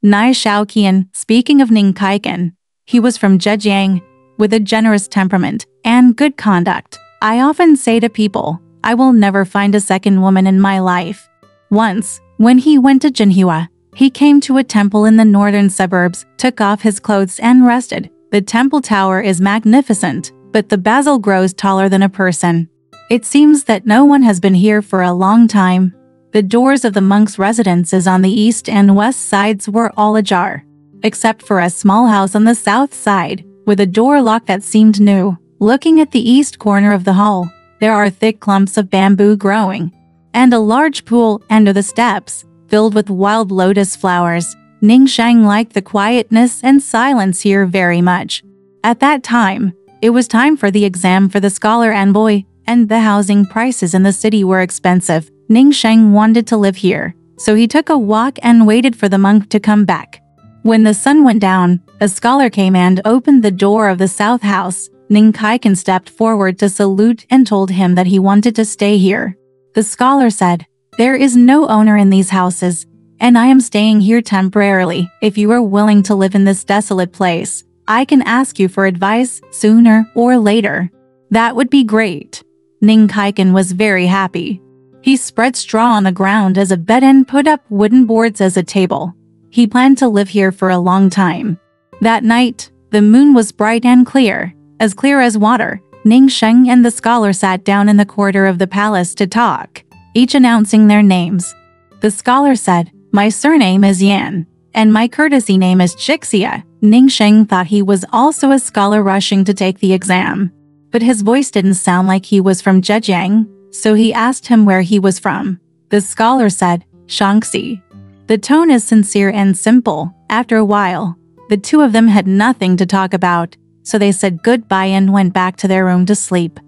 Nie Xiaoqian, speaking of Ning Caichen, he was from Zhejiang, with a generous temperament and good conduct. I often say to people, I will never find a second woman in my life. Once, when he went to Jinhua, he came to a temple in the northern suburbs, took off his clothes and rested. The temple tower is magnificent, but the basil grows taller than a person. It seems that no one has been here for a long time. The doors of the monks' residences on the east and west sides were all ajar, except for a small house on the south side, with a door lock that seemed new. Looking at the east corner of the hall, there are thick clumps of bamboo growing, and a large pool under the steps, filled with wild lotus flowers. Ning Sheng liked the quietness and silence here very much. At that time, it was time for the exam for the scholar envoy, and the housing prices in the city were expensive. Ning Sheng wanted to live here, so he took a walk and waited for the monk to come back. When the sun went down, a scholar came and opened the door of the south house. Ning Caichen stepped forward to salute and told him that he wanted to stay here. The scholar said, "There is no owner in these houses, and I am staying here temporarily. If you are willing to live in this desolate place, I can ask you for advice sooner or later." "That would be great." Ning Caichen was very happy. He spread straw on the ground as a bed and put up wooden boards as a table. He planned to live here for a long time. That night, the moon was bright and clear as water. Ning Sheng and the scholar sat down in the corridor of the palace to talk, each announcing their names. The scholar said, "My surname is Yan, and my courtesy name is Chixia." Ning Sheng thought he was also a scholar rushing to take the exam, but his voice didn't sound like he was from Zhejiang, so he asked him where he was from. The scholar said, "Shaanxi." The tone is sincere and simple. After a while, the two of them had nothing to talk about, so they said goodbye and went back to their room to sleep.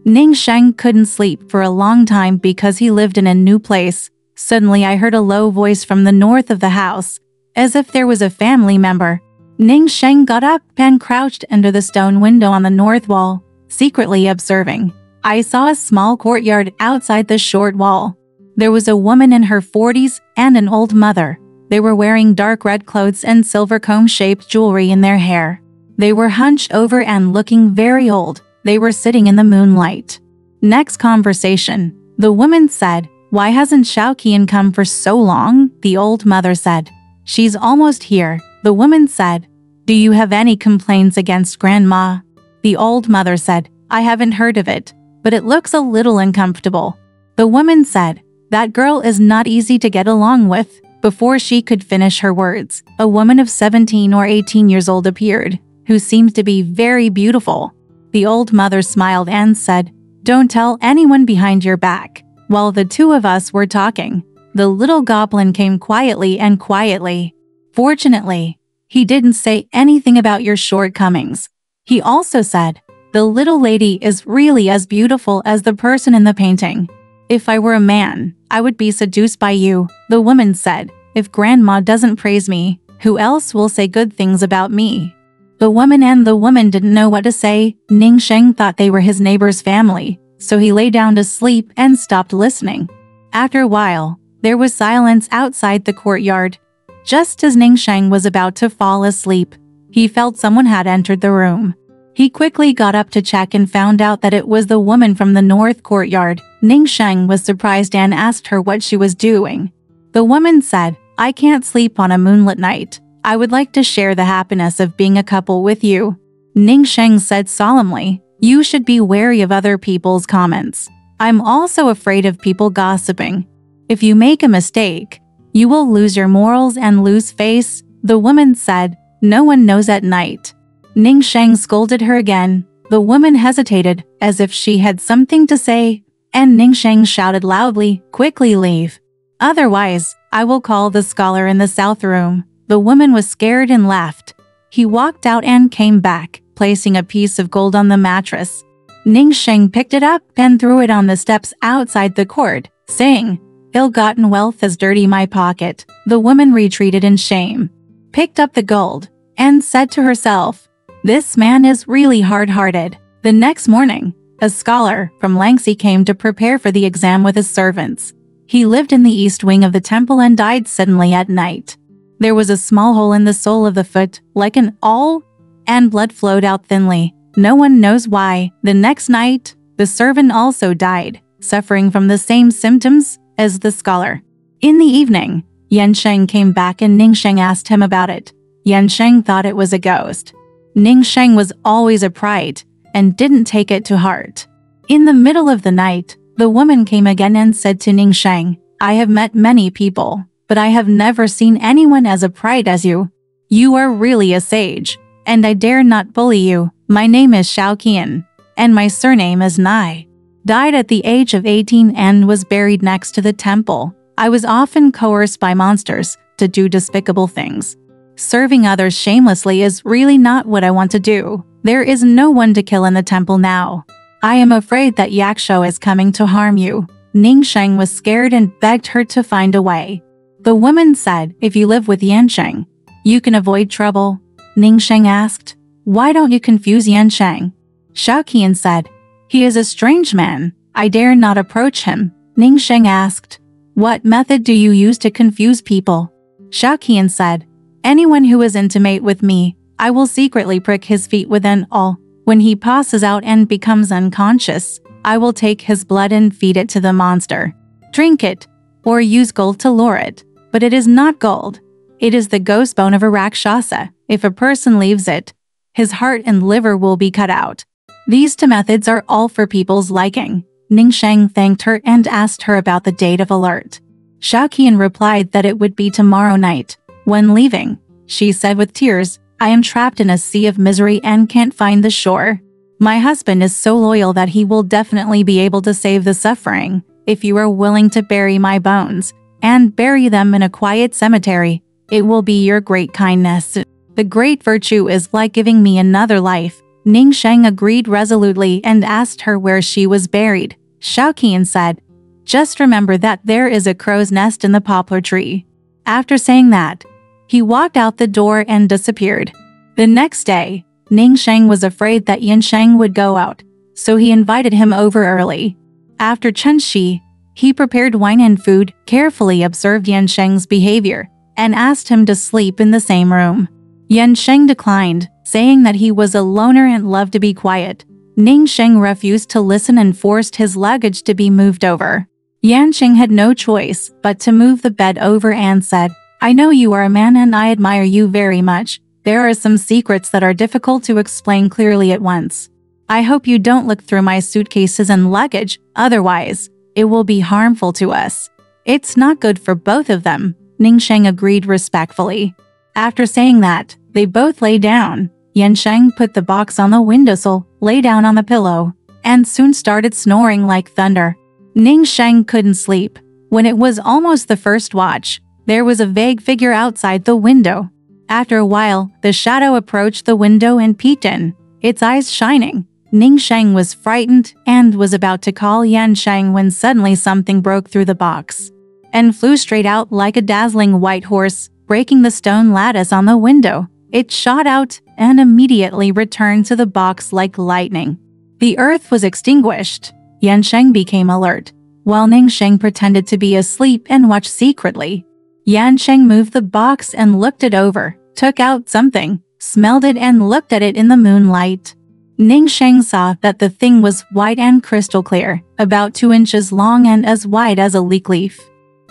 Ning Sheng couldn't sleep for a long time because he lived in a new place. Suddenly I heard a low voice from the north of the house, as if there was a family member. Ning Sheng got up and crouched under the stone window on the north wall, secretly observing. I saw a small courtyard outside the short wall. There was a woman in her 40s and an old mother. They were wearing dark red clothes and silver comb-shaped jewelry in their hair. They were hunched over and looking very old. They were sitting in the moonlight. Next conversation. The woman said, "Why hasn't Xiaoqian come for so long?" The old mother said, "She's almost here." The woman said, "Do you have any complaints against Grandma?" The old mother said, "I haven't heard of it, but it looks a little uncomfortable." The woman said, "That girl is not easy to get along with." Before she could finish her words, a woman of 17 or 18 years old appeared, who seemed to be very beautiful. The old mother smiled and said, "Don't tell anyone behind your back." While the two of us were talking, the little goblin came quietly. Fortunately, he didn't say anything about your shortcomings. He also said, "The little lady is really as beautiful as the person in the painting. If I were a man, I would be seduced by you." The woman said, "If Grandma doesn't praise me, who else will say good things about me?" The woman didn't know what to say. Ning Sheng thought they were his neighbor's family, so he lay down to sleep and stopped listening. After a while, there was silence outside the courtyard. Just as Ning Sheng was about to fall asleep, he felt someone had entered the room. He quickly got up to check and found out that it was the woman from the north courtyard. Ning Sheng was surprised and asked her what she was doing. The woman said, "I can't sleep on a moonlit night. I would like to share the happiness of being a couple with you." Ning Sheng said solemnly, "You should be wary of other people's comments. I'm also afraid of people gossiping. If you make a mistake, you will lose your morals and lose face." The woman said, "No one knows at night." Ning Sheng scolded her again. The woman hesitated, as if she had something to say, and Ning Sheng shouted loudly, "Quickly leave. Otherwise, I will call the scholar in the south room." The woman was scared and left. He walked out and came back, placing a piece of gold on the mattress. Ning Sheng picked it up and threw it on the steps outside the court, saying, "Ill-gotten wealth has dirtied my pocket." The woman retreated in shame, picked up the gold, and said to herself, "This man is really hard-hearted." The next morning, a scholar from Langxi came to prepare for the exam with his servants. He lived in the east wing of the temple and died suddenly at night. There was a small hole in the sole of the foot, like an awl, and blood flowed out thinly. No one knows why. The next night, the servant also died, suffering from the same symptoms as the scholar. In the evening, Yansheng came back and Ningsheng asked him about it. Yansheng thought it was a ghost. Ningsheng was always upright and didn't take it to heart. In the middle of the night, the woman came again and said to Ningsheng, "I have met many people, but I have never seen anyone as upright as you. You are really a sage, and I dare not bully you. My name is Xiaoqian, and my surname is Nie. Died at the age of 18 and was buried next to the temple. I was often coerced by monsters to do despicable things. Serving others shamelessly is really not what I want to do. There is no one to kill in the temple now. I am afraid that Yaksho is coming to harm you." Ningsheng was scared and begged her to find a way. The woman said, "If you live with Yansheng, you can avoid trouble." Ningsheng asked, "Why don't you confuse Yansheng?" Xiaoqian said, "He is a strange man. I dare not approach him." Ningsheng asked, "What method do you use to confuse people?" Xiaoqian said, "Anyone who is intimate with me, I will secretly prick his feet with an awl. When he passes out and becomes unconscious, I will take his blood and feed it to the monster. Drink it, or use gold to lure it. But it is not gold. It is the ghost bone of a Rakshasa. If a person leaves it, his heart and liver will be cut out. These two methods are all for people's liking." Ningsheng thanked her and asked her about the date of alert. Xiaoqian replied that it would be tomorrow night. When leaving, she said with tears, "I am trapped in a sea of misery and can't find the shore. My husband is so loyal that he will definitely be able to save the suffering if you are willing to bury my bones and bury them in a quiet cemetery. It will be your great kindness. The great virtue is like giving me another life." Ningsheng agreed resolutely and asked her where she was buried. Xiaoqian said, "Just remember that there is a crow's nest in the poplar tree." After saying that, he walked out the door and disappeared. The next day, Ningsheng was afraid that Yansheng would go out, so he invited him over early. After Chenxi, he prepared wine and food, carefully observed Yansheng's behavior, and asked him to sleep in the same room. Yansheng declined, saying that he was a loner and loved to be quiet. Ningsheng refused to listen and forced his luggage to be moved over. Yansheng had no choice but to move the bed over and said, "I know you are a man and I admire you very much. There are some secrets that are difficult to explain clearly at once. I hope you don't look through my suitcases and luggage, otherwise, it will be harmful to us." "It's not good for both of them," Ningsheng agreed respectfully. After saying that, they both lay down. Yansheng put the box on the windowsill, lay down on the pillow, and soon started snoring like thunder. Ningsheng couldn't sleep. When it was almost the first watch, there was a vague figure outside the window. After a while, the shadow approached the window and peeked in, its eyes shining. Ningsheng was frightened and was about to call Yansheng when suddenly something broke through the box and flew straight out like a dazzling white horse, breaking the stone lattice on the window. It shot out and immediately returned to the box like lightning. The earth was extinguished. Yansheng became alert, while Ningsheng pretended to be asleep and watched secretly. Yansheng moved the box and looked it over, took out something, smelled it and looked at it in the moonlight. Ningsheng saw that the thing was white and crystal clear, about 2 inches long and as wide as a leek leaf.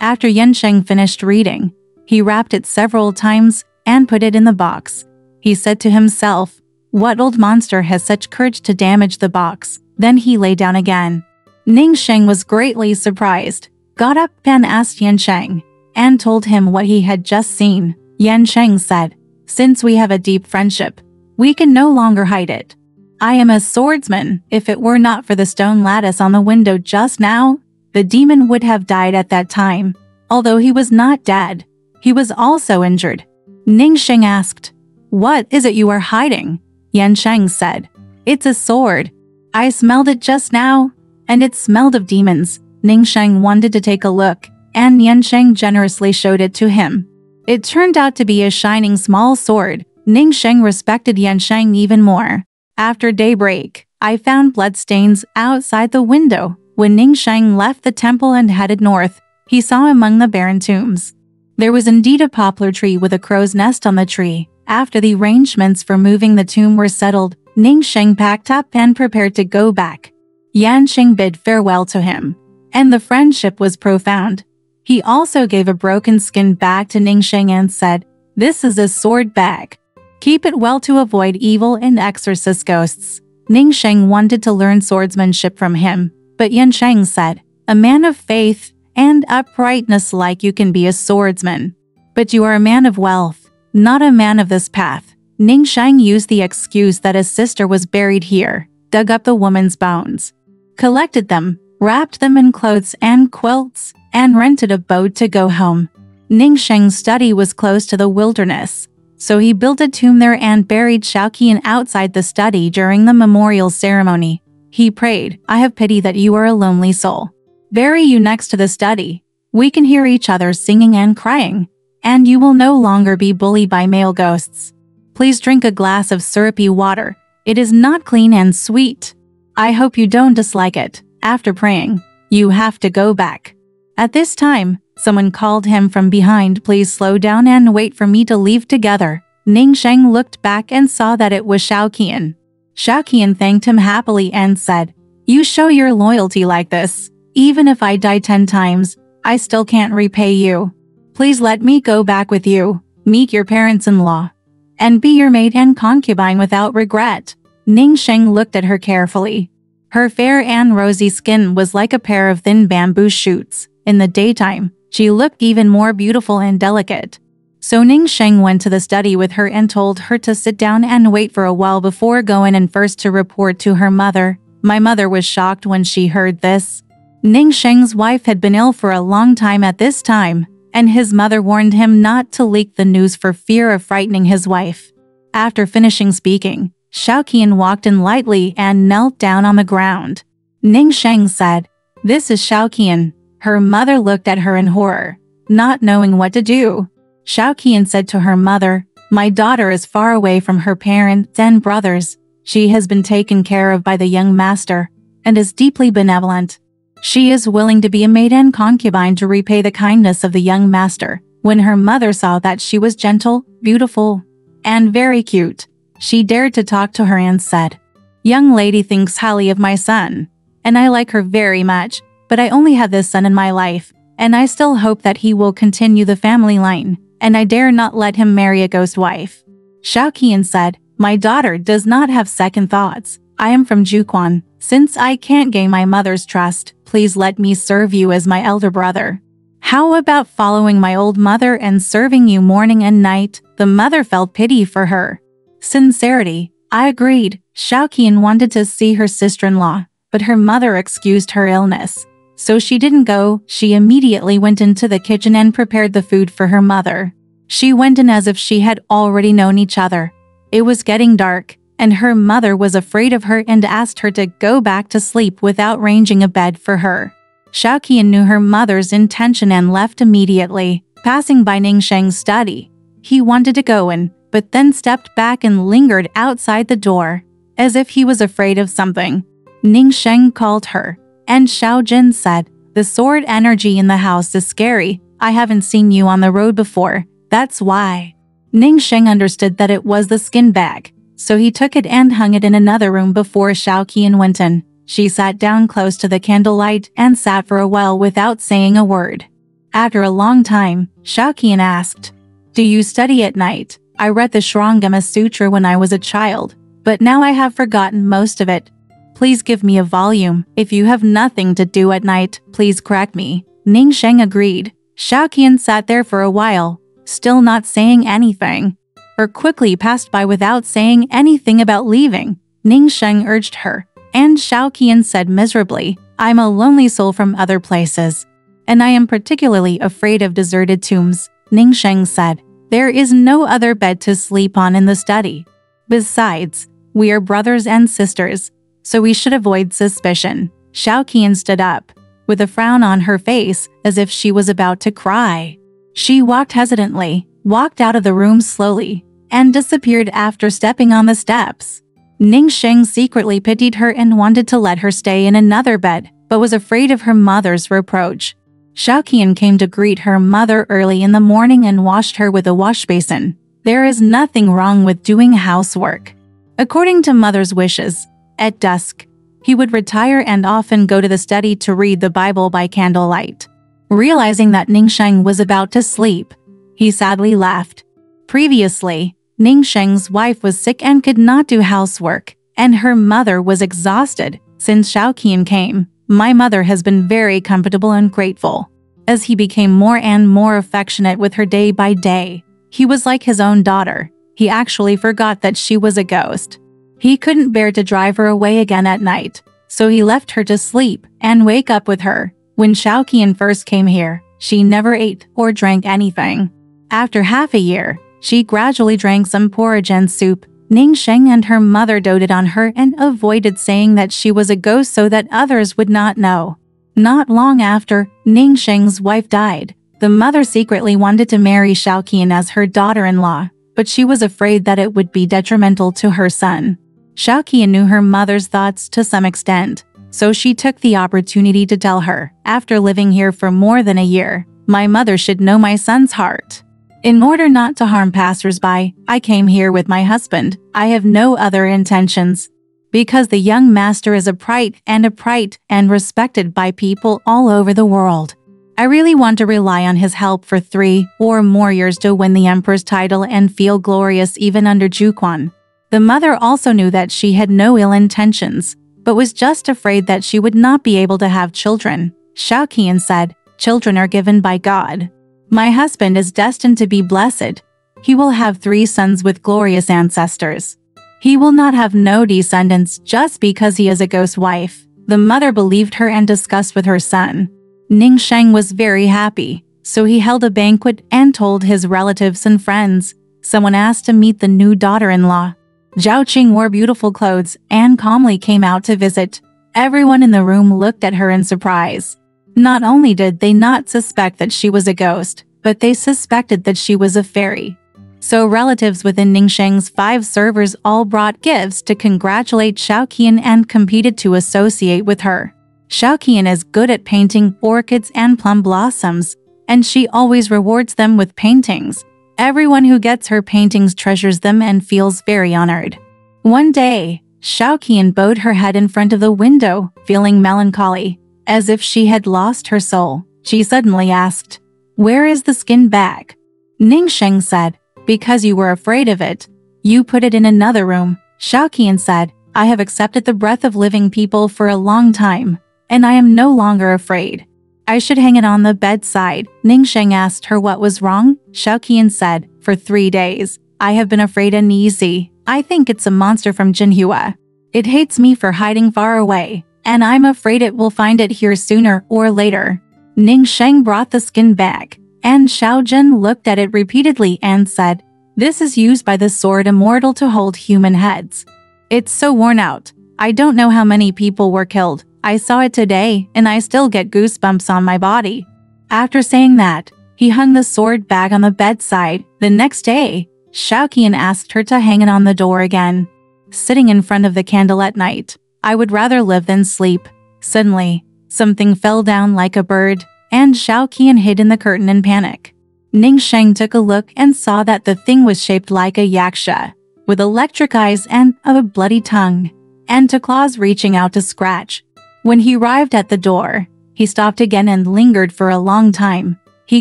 After Yansheng finished reading, he wrapped it several times and put it in the box. He said to himself, "What old monster has such courage to damage the box?" Then he lay down again. Ningsheng was greatly surprised, got up and asked Yansheng, and told him what he had just seen. Yansheng said, "Since we have a deep friendship, we can no longer hide it. I am a swordsman. If it were not for the stone lattice on the window just now, the demon would have died at that time. Although he was not dead, he was also injured." Ningsheng asked, "What is it you are hiding?" Yansheng said, "It's a sword. I smelled it just now, and it smelled of demons." Ningsheng wanted to take a look, and Yansheng generously showed it to him. It turned out to be a shining small sword. Ningsheng respected Yansheng even more. After daybreak, I found bloodstains outside the window. When Ningsheng left the temple and headed north, he saw among the barren tombs There was indeed a poplar tree with a crow's nest on the tree. After the arrangements for moving the tomb were settled, Ning Sheng packed up and prepared to go back. Yan Xing bid farewell to him, and the friendship was profound. He also gave a broken skin bag to Ning Sheng and said, "This is a sword bag. Keep it well to avoid evil and exorcist ghosts." Ning Sheng wanted to learn swordsmanship from him, but Yan Sheng said, "A man of faith and uprightness like you can be a swordsman. But you are a man of wealth, not a man of this path." Ning Sheng used the excuse that his sister was buried here, dug up the woman's bones, collected them, wrapped them in clothes and quilts, and rented a boat to go home. Ning Sheng's study was close to the wilderness, so he built a tomb there and buried Xiaoqian outside the study during the memorial ceremony. He prayed, "I have pity that you are a lonely soul. Bury you next to the study. We can hear each other singing and crying, and you will no longer be bullied by male ghosts. Please drink a glass of syrupy water. It is not clean and sweet. I hope you don't dislike it." After praying, "You have to go back." At this time, someone called him from behind, "Please slow down and wait for me to leave together." Ning Sheng looked back and saw that it was Xiaoqian. Xiaoqian thanked him happily and said, "You show your loyalty like this. Even if I die 10 times, I still can't repay you. Please let me go back with you, meet your parents-in-law, and be your maid and concubine without regret." Ning Sheng looked at her carefully. Her fair and rosy skin was like a pair of thin bamboo shoots. In the daytime, she looked even more beautiful and delicate. So Ning Sheng went to the study with her and told her to sit down and wait for a while before going and first to report to her mother. My mother was shocked when she heard this. Ning Sheng's wife had been ill for a long time at this time, and his mother warned him not to leak the news for fear of frightening his wife. After finishing speaking, Xiaoqian walked in lightly and knelt down on the ground. Ning Sheng said, "This is Xiaoqian." Her mother looked at her in horror, not knowing what to do. Xiaoqian said to her mother, "My daughter is far away from her parents and brothers. She has been taken care of by the young master, and is deeply benevolent. She is willing to be a maid and concubine to repay the kindness of the young master." When her mother saw that she was gentle, beautiful, and very cute, she dared to talk to her and said, "Young lady thinks highly of my son, and I like her very much, but I only have this son in my life, and I still hope that he will continue the family line, and I dare not let him marry a ghost wife." Xiaoqian said, "My daughter does not have second thoughts. I am from Juquan. Since I can't gain my mother's trust, please let me serve you as my elder brother. How about following my old mother and serving you morning and night?" The mother felt pity for her sincerity. I agreed. Xiaoqian wanted to see her sister-in-law, but her mother excused her illness, so she didn't go. She immediately went into the kitchen and prepared the food for her mother. She went in as if she had already known each other. It was getting dark, and her mother was afraid of her and asked her to go back to sleep without arranging a bed for her. Xiaoqian knew her mother's intention and left immediately. Passing by Ning Sheng's study, he wanted to go in, but then stepped back and lingered outside the door, as if he was afraid of something. Ning Sheng called her, and Xiao Jin said, "The sword energy in the house is scary. I haven't seen you on the road before, that's why." Ning Sheng understood that it was the skin bag, so he took it and hung it in another room before Xiaoqian went in. She sat down close to the candlelight and sat for a while without saying a word. After a long time, Xiaoqian asked, "Do you study at night? I read the Shrangama Sutra when I was a child, but now I have forgotten most of it. Please give me a volume. If you have nothing to do at night, please correct me." Ning Sheng agreed. Xiaoqian sat there for a while, still not saying anything, or quickly passed by without saying anything about leaving. Ning Sheng urged her, and Xiaoqian said miserably, "I'm a lonely soul from other places, and I am particularly afraid of deserted tombs." Ning Sheng said, "There is no other bed to sleep on in the study. Besides, we are brothers and sisters, so we should avoid suspicion." Xiaoqian stood up, with a frown on her face, as if she was about to cry. She walked hesitantly, walked out of the room slowly, and disappeared after stepping on the steps. Ning Sheng secretly pitied her and wanted to let her stay in another bed, but was afraid of her mother's reproach. Xiaoqian came to greet her mother early in the morning and washed her with a wash basin. There is nothing wrong with doing housework. According to mother's wishes, at dusk, he would retire and often go to the study to read the Bible by candlelight. Realizing that Ning Sheng was about to sleep, he sadly laughed. Previously, Ning Sheng's wife was sick and could not do housework, and her mother was exhausted. Since Xiaoqian came, my mother has been very comfortable and grateful. As he became more and more affectionate with her day by day, he was like his own daughter. He actually forgot that she was a ghost. He couldn't bear to drive her away again at night, so he left her to sleep and wake up with her. When Xiaoqian first came here, she never ate or drank anything. After half a year, she gradually drank some porridge and soup. Ning Sheng and her mother doted on her and avoided saying that she was a ghost so that others would not know. Not long after, Ning Sheng's wife died. The mother secretly wanted to marry Xiaoqian as her daughter-in-law, but she was afraid that it would be detrimental to her son. Xiaoqian knew her mother's thoughts to some extent, so she took the opportunity to tell her, "After living here for more than a year, my mother should know my son's heart. In order not to harm passers-by, I came here with my husband. I have no other intentions. Because the young master is upright and respected by people all over the world. I really want to rely on his help for 3 or more years to win the emperor's title and feel glorious even under Juquan." The mother also knew that she had no ill intentions, but was just afraid that she would not be able to have children. Xiaoqian said, "Children are given by God. My husband is destined to be blessed. He will have 3 sons with glorious ancestors. He will not have no descendants just because he is a ghost wife." The mother believed her and discussed with her son. Ning Sheng was very happy, so he held a banquet and told his relatives and friends. Someone asked to meet the new daughter-in-law. Zhao Qing wore beautiful clothes and calmly came out to visit. Everyone in the room looked at her in surprise. Not only did they not suspect that she was a ghost, but they suspected that she was a fairy. So relatives within Ning Sheng's 5 servers all brought gifts to congratulate Xiaoqian and competed to associate with her. Xiaoqian is good at painting orchids and plum blossoms, and she always rewards them with paintings. Everyone who gets her paintings treasures them and feels very honored. One day, Xiaoqian bowed her head in front of the window, feeling melancholy, as if she had lost her soul. She suddenly asked, "Where is the skin bag?" Ning Sheng said, "Because you were afraid of it, you put it in another room." Xiaoqian said, "I have accepted the breath of living people for a long time, and I am no longer afraid. I should hang it on the bedside." Ning Sheng asked her what was wrong. Xiaoqian said, "For 3 days, I have been afraid and uneasy. I think it's a monster from Jinhua. It hates me for hiding far away, and I'm afraid it will find it here sooner or later." Ning Sheng brought the skin back, and Xiaojun looked at it repeatedly and said, "This is used by the sword immortal to hold human heads. It's so worn out. I don't know how many people were killed. I saw it today, and I still get goosebumps on my body." After saying that, he hung the sword bag on the bedside. The next day, Xiaoqian asked her to hang it on the door again. Sitting in front of the candle at night, "I would rather live than sleep." Suddenly, something fell down like a bird, and Xiaoqian hid in the curtain in panic. Ning Sheng took a look and saw that the thing was shaped like a yaksha, with electric eyes and a bloody tongue, and 2 claws reaching out to scratch. When he arrived at the door, he stopped again and lingered for a long time. He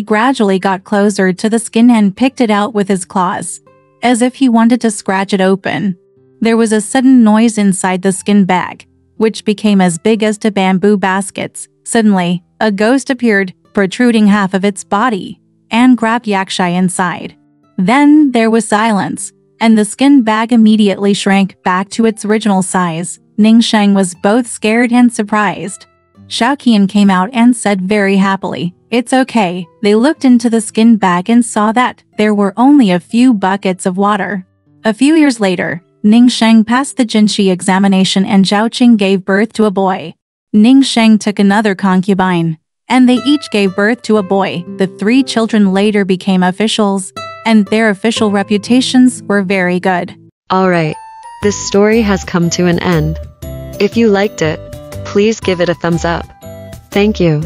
gradually got closer to the skin and picked it out with his claws, as if he wanted to scratch it open. There was a sudden noise inside the skin bag, which became as big as 2 bamboo baskets. Suddenly, a ghost appeared, protruding half of its body, and grabbed Yakshai inside. Then there was silence, and the skin bag immediately shrank back to its original size. Ning Sheng was both scared and surprised. Xiaoqian came out and said very happily, "It's okay." They looked into the skin bag and saw that there were only a few buckets of water. A few years later, Ning Sheng passed the Jinshi examination and Zhao Qing gave birth to a boy. Ning Sheng took another concubine, and they each gave birth to a boy. The 3 children later became officials, and their official reputations were very good. Alright, this story has come to an end. If you liked it, please give it a thumbs up. Thank you.